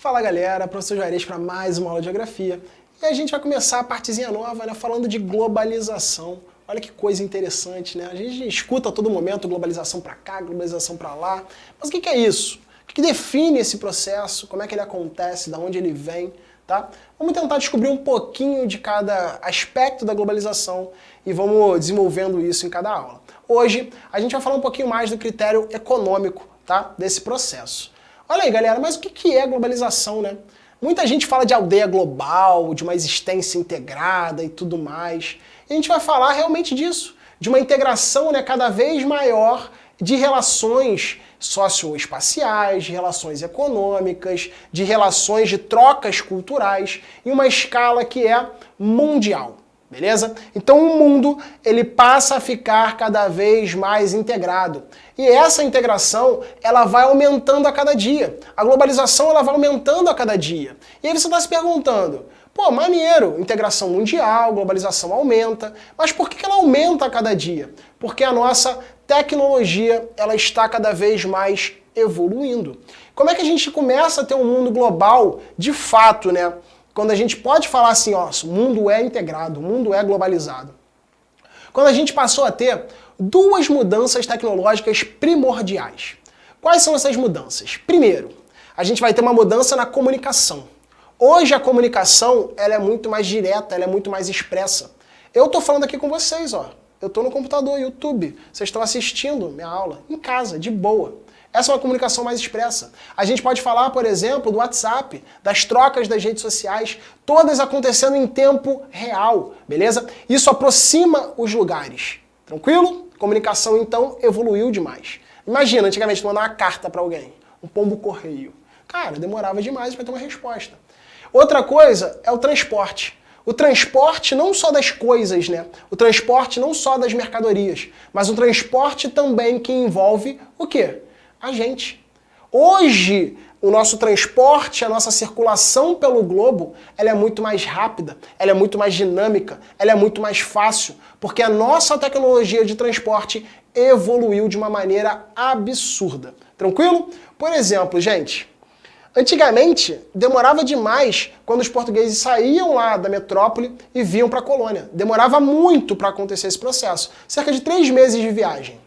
Fala galera, professor Juarez para mais uma aula de geografia. E a gente vai começar a partezinha nova, né, falando de globalização. Olha que coisa interessante, né? A gente escuta a todo momento globalização para cá, globalização para lá. Mas o que é isso? O que define esse processo? Como é que ele acontece? De onde ele vem? Tá? Vamos tentar descobrir um pouquinho de cada aspecto da globalização e vamos desenvolvendo isso em cada aula. Hoje a gente vai falar um pouquinho mais do critério econômico, tá, desse processo. Olha aí, galera, mas o que é globalização, né? Muita gente fala de aldeia global, de uma existência integrada e tudo mais. E a gente vai falar realmente disso, de uma integração, né, cada vez maior de relações socioespaciais, de relações econômicas, de relações de trocas culturais, em uma escala que é mundial. Beleza? Então o mundo ele passa a ficar cada vez mais integrado. E essa integração ela vai aumentando a cada dia. A globalização ela vai aumentando a cada dia. E aí você está se perguntando, pô, maneiro, integração mundial, globalização aumenta, mas por que ela aumenta a cada dia? Porque a nossa tecnologia ela está cada vez mais evoluindo. Como é que a gente começa a ter um mundo global de fato, né? Quando a gente pode falar assim, ó, o mundo é integrado, o mundo é globalizado. Quando a gente passou a ter duas mudanças tecnológicas primordiais. Quais são essas mudanças? Primeiro, a gente vai ter uma mudança na comunicação. Hoje a comunicação ela é muito mais direta, ela é muito mais expressa. Eu tô falando aqui com vocês, ó. Eu tô no computador, YouTube. Vocês estão assistindo minha aula em casa, de boa. Essa é uma comunicação mais expressa. A gente pode falar, por exemplo, do WhatsApp, das trocas das redes sociais, todas acontecendo em tempo real, beleza? Isso aproxima os lugares. Tranquilo? A comunicação, então, evoluiu demais. Imagina, antigamente, tu mandar uma carta para alguém, um pombo correio. Cara, demorava demais para ter uma resposta. Outra coisa é o transporte. O transporte não só das coisas, né? O transporte não só das mercadorias, mas o transporte também que envolve o quê? A gente. Hoje, o nosso transporte, a nossa circulação pelo globo, ela é muito mais rápida, ela é muito mais dinâmica, ela é muito mais fácil, porque a nossa tecnologia de transporte evoluiu de uma maneira absurda. Tranquilo? Por exemplo, gente, antigamente demorava demais quando os portugueses saíam lá da metrópole e vinham para a colônia. Demorava muito para acontecer esse processo, cerca de 3 meses de viagem.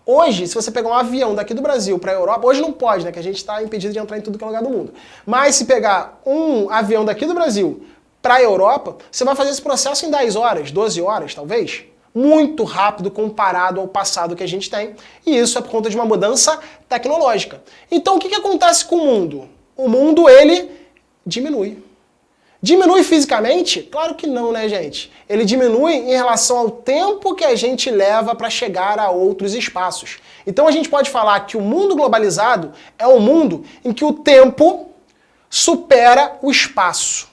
Hoje, se você pegar um avião daqui do Brasil para a Europa, hoje não pode, né, que a gente está impedido de entrar em tudo que é lugar do mundo. Mas se pegar um avião daqui do Brasil para a Europa, você vai fazer esse processo em 10 horas, 12 horas talvez. Muito rápido comparado ao passado que a gente tem. E isso é por conta de uma mudança tecnológica. Então o que acontece com o mundo? O mundo, ele diminui. Diminui fisicamente? Claro que não, né, gente? Ele diminui em relação ao tempo que a gente leva para chegar a outros espaços. Então a gente pode falar que o mundo globalizado é um mundo em que o tempo supera o espaço.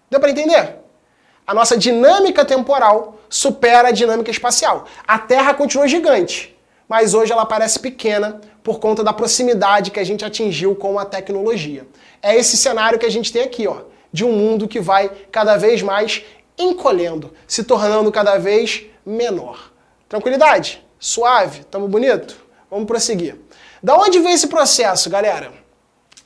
Deu para entender? A nossa dinâmica temporal supera a dinâmica espacial. A Terra continua gigante, mas hoje ela parece pequena por conta da proximidade que a gente atingiu com a tecnologia. É esse cenário que a gente tem aqui, ó, de um mundo que vai cada vez mais encolhendo, se tornando cada vez menor. Tranquilidade? Suave? Tamo bonito? Vamos prosseguir. Da onde vem esse processo, galera?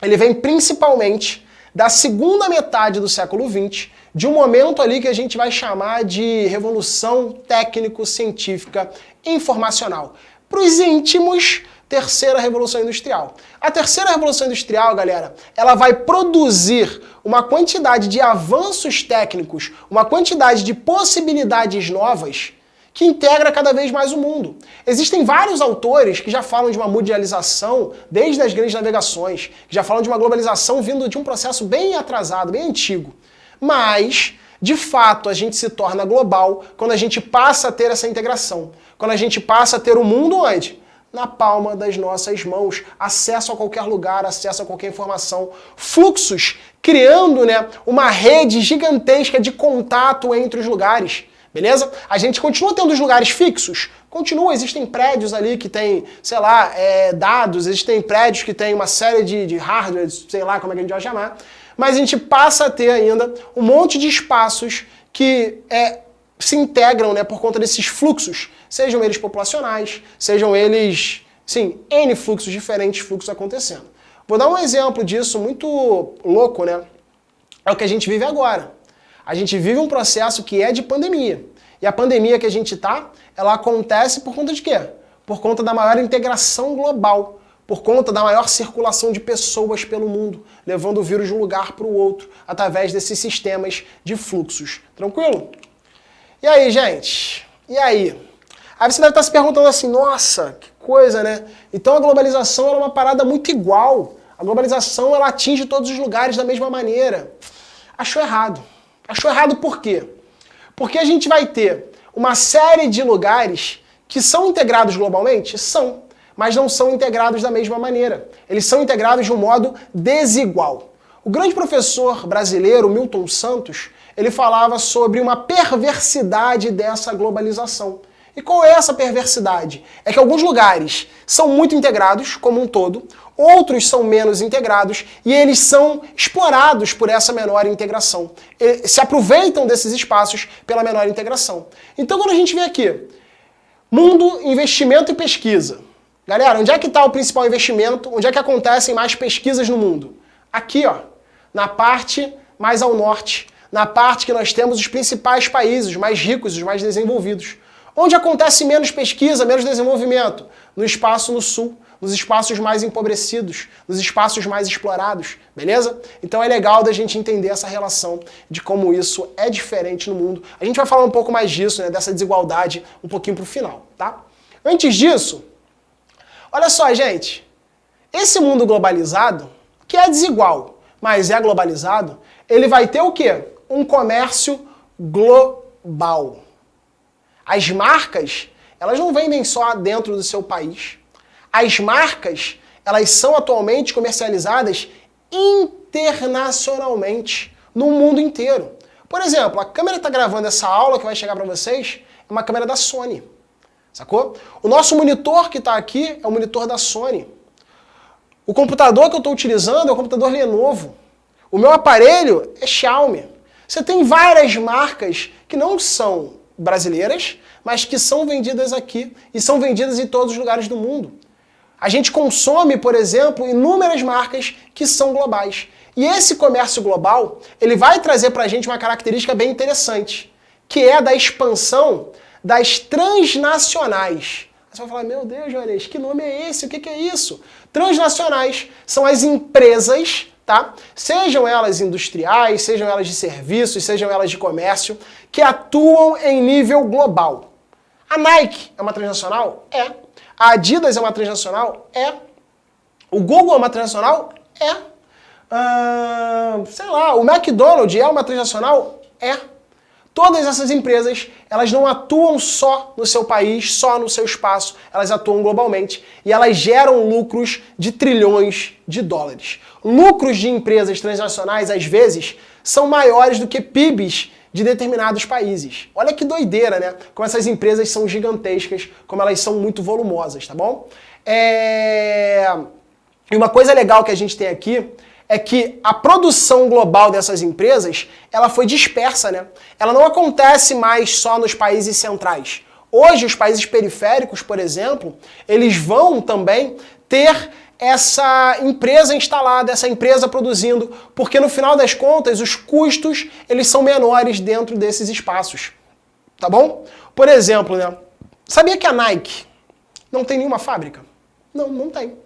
Ele vem principalmente da segunda metade do século XX, de um momento ali que a gente vai chamar de revolução técnico-científica informacional. Para os íntimos, terceira revolução industrial. A terceira revolução industrial, galera, ela vai produzir uma quantidade de avanços técnicos, uma quantidade de possibilidades novas que integra cada vez mais o mundo. Existem vários autores que já falam de uma mundialização desde as grandes navegações, que já falam de uma globalização vindo de um processo bem atrasado, bem antigo. Mas, de fato, a gente se torna global quando a gente passa a ter essa integração, quando a gente passa a ter o mundo onde? Na palma das nossas mãos, acesso a qualquer lugar, acesso a qualquer informação, fluxos, criando, né, uma rede gigantesca de contato entre os lugares, beleza? A gente continua tendo os lugares fixos? Continua, existem prédios ali que tem, sei lá, dados, existem prédios que tem uma série de hardware, sei lá como é que a gente vai chamar, mas a gente passa a ter ainda um monte de espaços que se integram, né, por conta desses fluxos, sejam eles populacionais, sejam eles, sim, N fluxos, diferentes fluxos acontecendo. Vou dar um exemplo disso muito louco, né? É o que a gente vive agora. A gente vive um processo que é de pandemia. E a pandemia que a gente tá, ela acontece por conta de quê? Por conta da maior integração global, por conta da maior circulação de pessoas pelo mundo, levando o vírus de um lugar para o outro, através desses sistemas de fluxos. Tranquilo? E aí, gente? E aí? Aí você deve estar se perguntando assim, nossa, que coisa, né? Então a globalização é uma parada muito igual. A globalização, ela atinge todos os lugares da mesma maneira. Achou errado. Achou errado por quê? Porque a gente vai ter uma série de lugares que são integrados globalmente? São, mas não são integrados da mesma maneira. Eles são integrados de um modo desigual. O grande professor brasileiro, Milton Santos, ele falava sobre uma perversidade dessa globalização. E qual é essa perversidade? É que alguns lugares são muito integrados, como um todo, outros são menos integrados e eles são explorados por essa menor integração. Se aproveitam desses espaços pela menor integração. Então, quando a gente vê aqui, mundo, investimento e pesquisa. Galera, onde é que está o principal investimento? Onde é que acontecem mais pesquisas no mundo? Aqui, ó, na parte mais ao norte, na parte que nós temos os principais países, os mais ricos, os mais desenvolvidos. Onde acontece menos pesquisa, menos desenvolvimento? No espaço no sul, nos espaços mais empobrecidos, nos espaços mais explorados, beleza? Então é legal da gente entender essa relação de como isso é diferente no mundo. A gente vai falar um pouco mais disso, né, dessa desigualdade, um pouquinho pro final, tá? Antes disso, olha só, gente, esse mundo globalizado, que é desigual, mas é globalizado, ele vai ter o quê? Um comércio global. As marcas, elas não vendem só dentro do seu país. As marcas, elas são atualmente comercializadas internacionalmente, no mundo inteiro. Por exemplo, a câmera que está gravando essa aula que vai chegar para vocês é uma câmera da Sony. Sacou? O nosso monitor que está aqui é o monitor da Sony. O computador que eu estou utilizando é o computador Lenovo. O meu aparelho é Xiaomi. Você tem várias marcas que não são brasileiras, mas que são vendidas aqui e são vendidas em todos os lugares do mundo. A gente consome, por exemplo, inúmeras marcas que são globais. E esse comércio global, ele vai trazer para a gente uma característica bem interessante, que é da expansão das transnacionais. Você vai falar, meu Deus, Juarez, que nome é esse? O que é isso? Transnacionais são as empresas, tá? Sejam elas industriais, sejam elas de serviços, sejam elas de comércio, que atuam em nível global. A Nike é uma transnacional? É. A Adidas é uma transnacional? É. O Google é uma transnacional? É. Sei lá, o McDonald's é uma transnacional? É. Todas essas empresas, elas não atuam só no seu país, só no seu espaço, elas atuam globalmente e elas geram lucros de trilhões de dólares. Lucros de empresas transnacionais, às vezes, são maiores do que PIBs de determinados países. Olha que doideira, né? Como essas empresas são gigantescas, como elas são muito volumosas, tá bom? E uma coisa legal que a gente tem aqui é que a produção global dessas empresas, ela foi dispersa, né? Ela não acontece mais só nos países centrais. Hoje, os países periféricos, por exemplo, eles vão também ter essa empresa instalada, essa empresa produzindo, porque no final das contas, os custos, eles são menores dentro desses espaços, tá bom? Por exemplo, né? Sabia que a Nike não tem nenhuma fábrica? Não, não tem.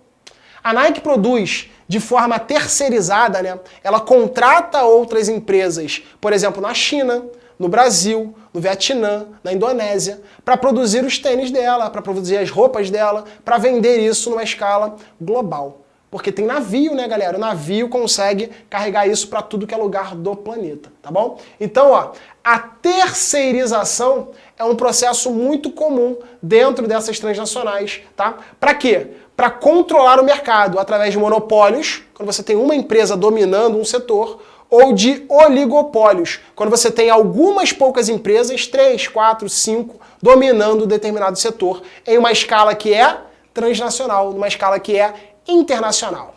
A Nike produz de forma terceirizada, né? Ela contrata outras empresas, por exemplo, na China, no Brasil, no Vietnã, na Indonésia, para produzir os tênis dela, para produzir as roupas dela, para vender isso numa escala global. Porque tem navio, né, galera? O navio consegue carregar isso para tudo que é lugar do planeta, tá bom? Então, ó, a terceirização é um processo muito comum dentro dessas transnacionais, tá? Para quê? Para controlar o mercado através de monopólios, quando você tem uma empresa dominando um setor, ou de oligopólios, quando você tem algumas poucas empresas, 3, 4, 5, dominando determinado setor em uma escala que é transnacional, numa escala que é internacional.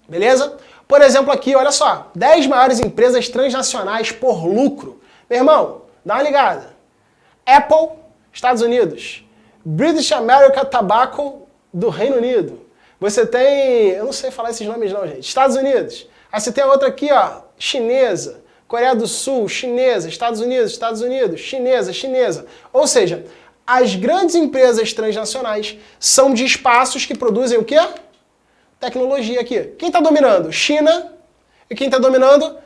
Beleza? Por exemplo aqui, olha só, 10 maiores empresas transnacionais por lucro. Meu irmão, dá uma ligada. Apple, Estados Unidos. British American Tobacco, do Reino Unido. Você tem, eu não sei falar esses nomes não, gente, Estados Unidos. Aí você tem a outra aqui, ó, chinesa. Coreia do Sul, chinesa. Estados Unidos, chinesa. Ou seja, as grandes empresas transnacionais são de espaços que produzem o quê? Tecnologia aqui. Quem está dominando? China. E quem está dominando?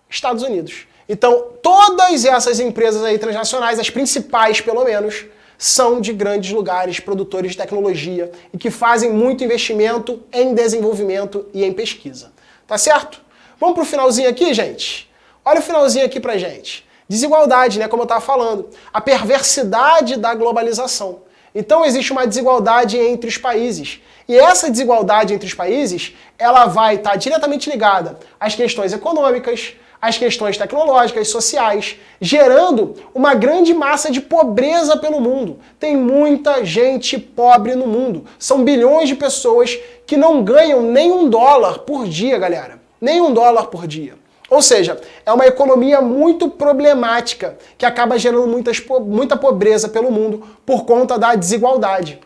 Estados Unidos. Então, todas essas empresas aí transnacionais, as principais pelo menos, são de grandes lugares, produtores de tecnologia e que fazem muito investimento em desenvolvimento e em pesquisa. Tá certo? Vamos para o finalzinho aqui, gente? Olha o finalzinho aqui pra gente. Desigualdade, né? Como eu estava falando. A perversidade da globalização. Então existe uma desigualdade entre os países. E essa desigualdade entre os países, ela vai estar diretamente ligada às questões econômicas, às questões tecnológicas, sociais, gerando uma grande massa de pobreza pelo mundo. Tem muita gente pobre no mundo. São bilhões de pessoas que não ganham nem $1 por dia, galera. Nem $1 por dia. Ou seja, é uma economia muito problemática que acaba gerando muita pobreza pelo mundo por conta da desigualdade.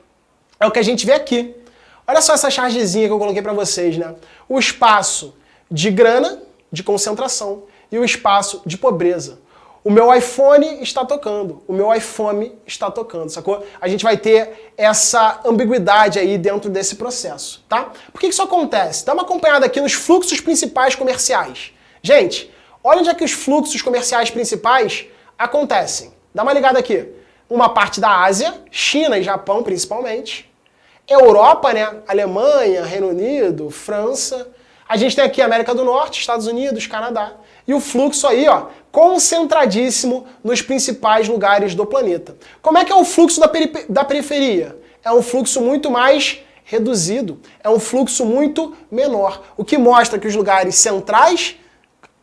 É o que a gente vê aqui. Olha só essa chargezinha que eu coloquei para vocês, né? O espaço de grana, de concentração, e o espaço de pobreza. O meu iPhone está tocando, o meu iPhone está tocando, sacou? A gente vai ter essa ambiguidade aí dentro desse processo, tá? Por que isso acontece? Dá uma acompanhada aqui nos fluxos principais comerciais. Gente, olha onde é que os fluxos comerciais principais acontecem. Dá uma ligada aqui. Uma parte da Ásia, China e Japão principalmente. Europa, né? Alemanha, Reino Unido, França. A gente tem aqui América do Norte, Estados Unidos, Canadá. E o fluxo aí, ó, concentradíssimo nos principais lugares do planeta. Como é que é o fluxo da periferia? É um fluxo muito mais reduzido. É um fluxo muito menor. O que mostra que os lugares centrais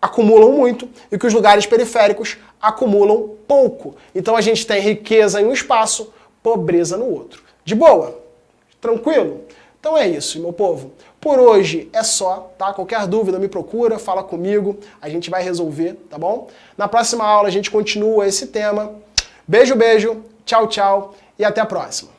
acumulam muito e que os lugares periféricos acumulam pouco. Então a gente tem riqueza em um espaço, pobreza no outro. De boa? Tranquilo? Então é isso, meu povo. Por hoje é só, tá? Qualquer dúvida me procura, fala comigo, a gente vai resolver, tá bom? Na próxima aula a gente continua esse tema. Beijo, beijo, tchau, tchau e até a próxima.